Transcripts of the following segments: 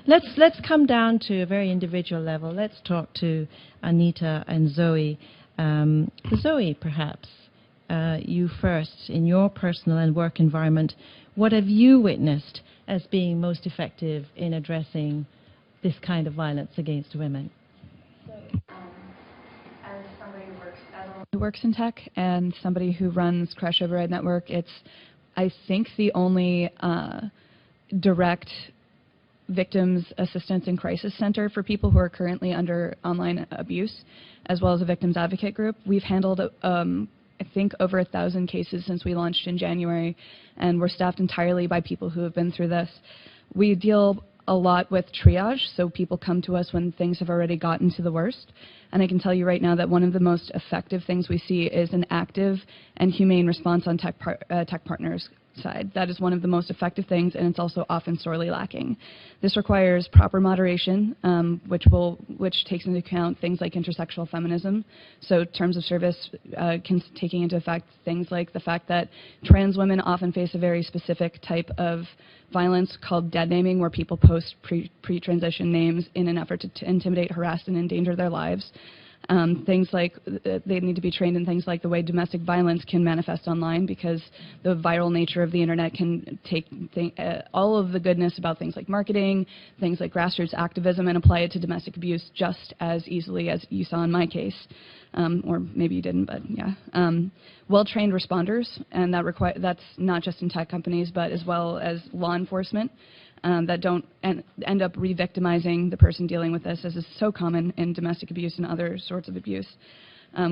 Let's come down to a very individual level. Let's talk to Anita and Zoey. Zoey, perhaps, you first, in your personal and work environment, what have you witnessed as being most effective in addressing this kind of violence against women? As somebody who works in tech and somebody who runs Crash Override Network, it's, I think, the only direct victims assistance and crisis center for people who are currently under online abuse, as well as a victims advocate group. We've handled, I think, over 1,000 cases since we launched in January, and we're staffed entirely by people who have been through this. We deal a lot with triage, so people come to us when things have already gotten to the worst. And I can tell you right now that one of the most effective things we see is an active and humane response on tech partners' side. That is one of the most effective things, and it's also often sorely lacking. This requires proper moderation, which takes into account things like intersectional feminism. So terms of service taking into effect things like the fact that trans women often face a very specific type of violence called dead naming, where people post pre-transition names in an effort to intimidate, harass, and endanger their lives. Things like they need to be trained in things like the way domestic violence can manifest online, because the viral nature of the internet can take all of the goodness about things like marketing, things like grassroots activism, and apply it to domestic abuse just as easily as you saw in my case. Or maybe you didn't, but yeah. Well-trained responders, and that's not just in tech companies, but as well as law enforcement. That don't end up re-victimizing the person dealing with this, as is so common in domestic abuse and other sorts of abuse,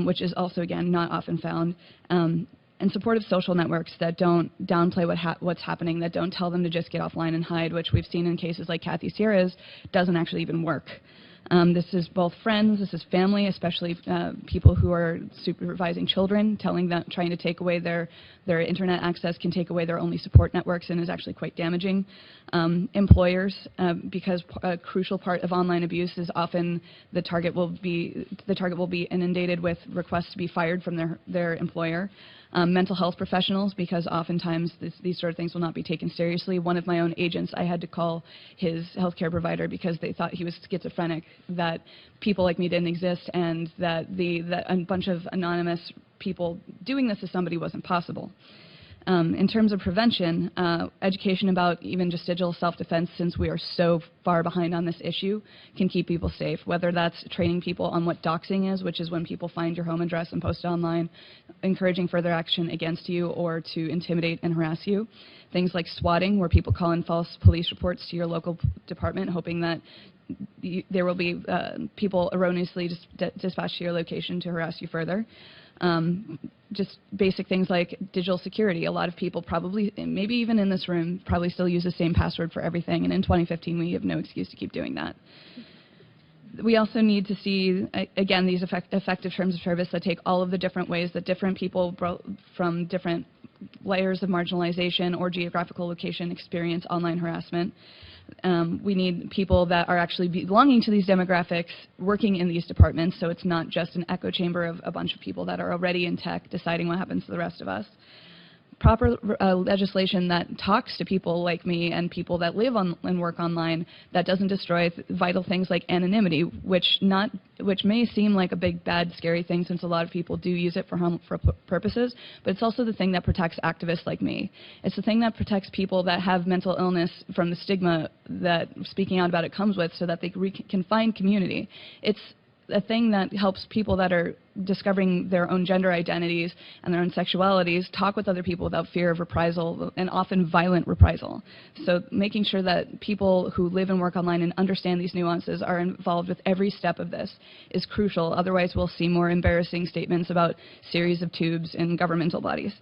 which is also, again, not often found. And supportive social networks that don't downplay what's happening, that don't tell them to just get offline and hide, which we've seen in cases like Kathy Sierra's, doesn't actually even work. This is both friends, this is family, especially people who are supervising children, trying to take away their internet access can take away their only support networks and is actually quite damaging. Employers, because a crucial part of online abuse is often the target will be inundated with requests to be fired from their employer. Mental health professionals, because oftentimes these sort of things will not be taken seriously. One of my own agents, I had to call his healthcare provider because they thought he was schizophrenic, that people like me didn't exist, and that a bunch of anonymous people doing this to somebody wasn't possible. In terms of prevention, education about even just digital self-defense, since we are so far behind on this issue, can keep people safe, whether that's training people on what doxing is, which is when people find your home address and post it online, encouraging further action against you or to intimidate and harass you. Things like swatting, where people call in false police reports to your local department, hoping that there will be people erroneously dispatched to your location to harass you further. Just basic things like digital security. A lot of people probably, maybe even in this room, probably still use the same password for everything, and in 2015 we have no excuse to keep doing that. We also need to see, again, these effective terms of service that take all of the different ways that different people from different layers of marginalization or geographical location experience online harassment. We need people that are actually belonging to these demographics working in these departments, so it's not just an echo chamber of a bunch of people that are already in tech deciding what happens to the rest of us. Proper legislation that talks to people like me and people that live and work online, that doesn't destroy vital things like anonymity, which may seem like a big, bad, scary thing, since a lot of people do use it for harmful purposes, but it's also the thing that protects activists like me. It's the thing that protects people that have mental illness from the stigma that speaking out about it comes with, so that they can find community. It's a thing that helps people that are discovering their own gender identities and their own sexualities talk with other people without fear of reprisal, and often violent reprisal. So making sure that people who live and work online and understand these nuances are involved with every step of this is crucial. Otherwise, we'll see more embarrassing statements about series of tubes in governmental bodies.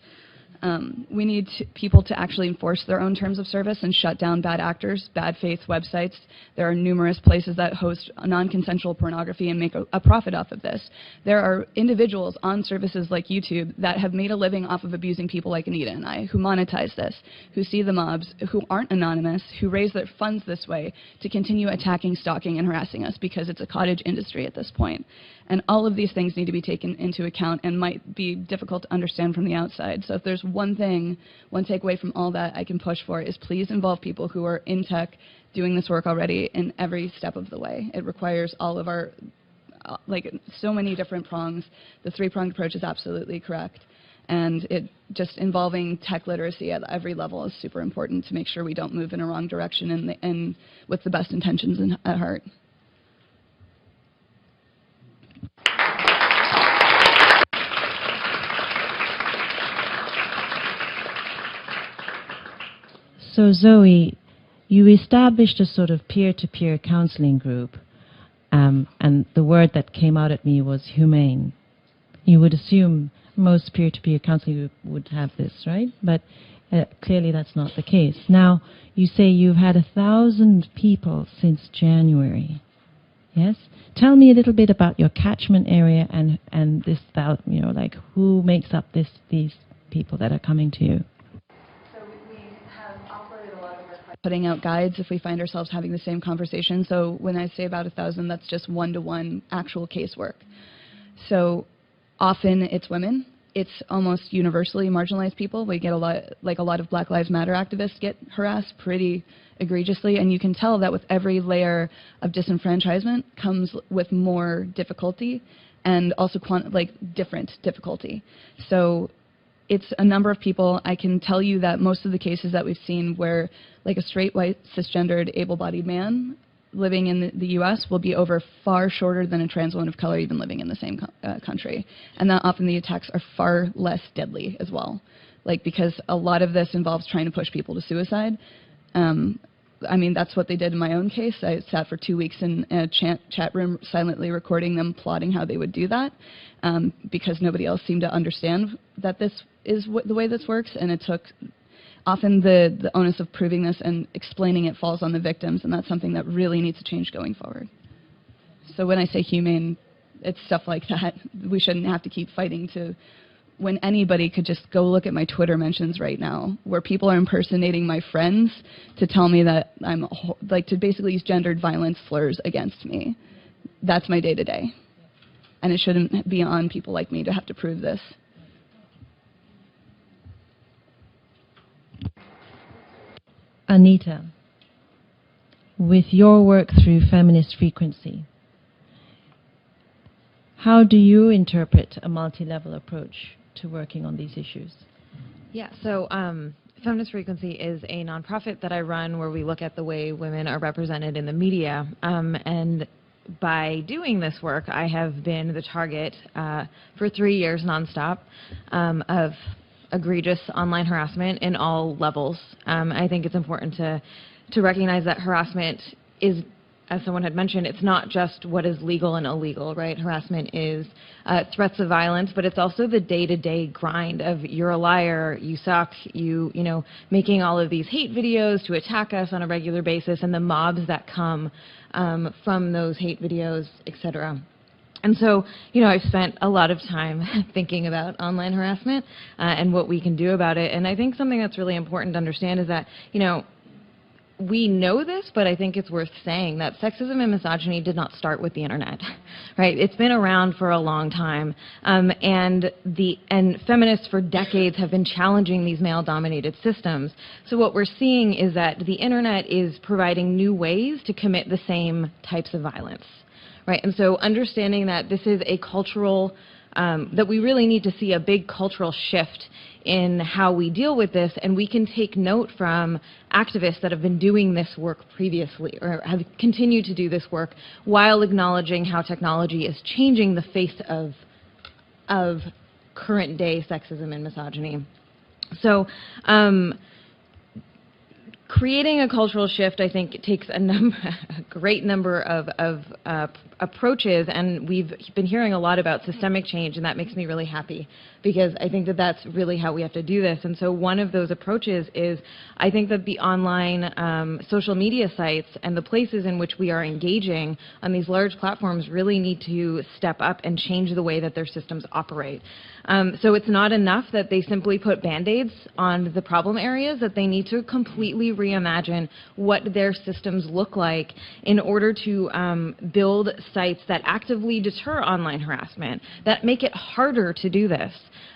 We need people to actually enforce their own terms of service and shut down bad actors, bad faith websites. There are numerous places that host non-consensual pornography and make a profit off of this. There are individuals on services like YouTube that have made a living off of abusing people like Anita and I, who monetize this, who see the mobs, who aren't anonymous, who raise their funds this way to continue attacking, stalking, and harassing us, because it's a cottage industry at this point. And all of these things need to be taken into account and might be difficult to understand from the outside. So if there's one thing, one takeaway from all that I can push for is please involve people who are in tech doing this work already in every step of the way. It requires all of our, like, so many different prongs. The three-pronged approach is absolutely correct. And it just involving tech literacy at every level is super important to make sure we don't move in a wrong direction and with the best intentions at heart. So Zoey, you established a sort of peer-to-peer counseling group, and the word that came out at me was humane. You would assume most peer-to-peer counseling group would have this, right? But clearly that's not the case. Now, you say you've had 1,000 people since January. Yes? Tell me a little bit about your catchment area and this, you know, like who makes up these people that are coming to you? So we have operated a lot of work by putting out guides if we find ourselves having the same conversation. So when I say about 1,000, that's just one-to-one actual casework. So often it's women. It's almost universally marginalized people. We get a lot of Black Lives Matter activists get harassed pretty egregiously, and you can tell that with every layer of disenfranchisement comes with more difficulty and also different difficulty. So it's a number of people. I can tell you that most of the cases that we've seen where like a straight, white, cisgendered, able-bodied man living in the U.S. will be over far shorter than a trans woman of color even living in the same country. And that often the attacks are far less deadly as well. Like, because a lot of this involves trying to push people to suicide. I mean, that's what they did in my own case. I sat for 2 weeks in a chat room silently recording them plotting how they would do that because nobody else seemed to understand that this is the way this works, and it took often the onus of proving this and explaining it falls on the victims, and that's something that really needs to change going forward. So when I say humane, it's stuff like that. We shouldn't have to keep fighting to, when anybody could just go look at my Twitter mentions right now, where people are impersonating my friends to tell me that I'm, like, to basically use gendered violence slurs against me. That's my day-to-day. And it shouldn't be on people like me to have to prove this. Anita, with your work through Feminist Frequency, how do you interpret a multi-level approach to working on these issues? Yeah, so Feminist Frequency is a nonprofit that I run where we look at the way women are represented in the media. And by doing this work, I have been the target for 3 years nonstop of egregious online harassment in all levels. I think it's important to recognize that harassment is, as someone had mentioned, it's not just what is legal and illegal, right? Harassment is threats of violence, but it's also the day-to-day grind of you're a liar, you suck, you know, making all of these hate videos to attack us on a regular basis, and the mobs that come from those hate videos, etc. And so, you know, I've spent a lot of time thinking about online harassment and what we can do about it. And I think something that's really important to understand is that, you know, we know this, but I think it's worth saying that sexism and misogyny did not start with the internet, right? It's been around for a long time, and feminists for decades have been challenging these male-dominated systems. So what we're seeing is that the internet is providing new ways to commit the same types of violence, right? And so understanding that this is a cultural, that we really need to see a big cultural shift in how we deal with this, and we can take note from activists that have been doing this work previously or have continued to do this work while acknowledging how technology is changing the face of current day sexism and misogyny. So creating a cultural shift, I think, takes a great number of approaches, and we've been hearing a lot about systemic change, and that makes me really happy because I think that that's really how we have to do this. And so one of those approaches is, I think that the online social media sites and the places in which we are engaging on these large platforms really need to step up and change the way that their systems operate. So it's not enough that they simply put Band-Aids on the problem areas, that they need to completely reimagine what their systems look like in order to build sites that actively deter online harassment, that make it harder to do this.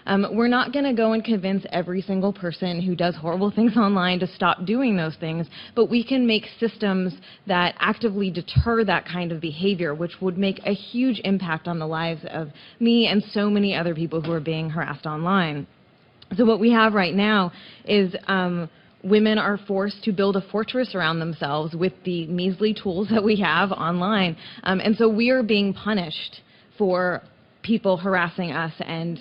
We're not going to go and convince every single person who does horrible things online to stop doing those things, but we can make systems that actively deter that kind of behavior, which would make a huge impact on the lives of me and so many other people who are being harassed online. So what we have right now is women are forced to build a fortress around themselves with the measly tools that we have online. And so we are being punished for people harassing us and,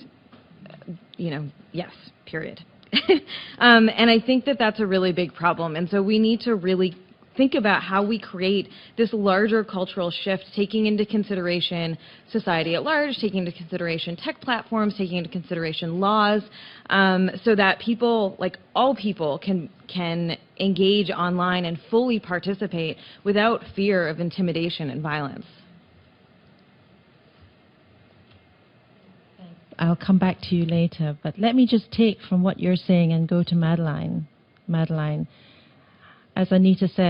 you know, yes, period. And I think that that's a really big problem. And so we need to really think about how we create this larger cultural shift, taking into consideration society at large, taking into consideration tech platforms, taking into consideration laws, so that people, like all people, can engage online and fully participate without fear of intimidation and violence. I'll come back to you later, but let me just take from what you're saying and go to Madeline. Madeline, as Anita said,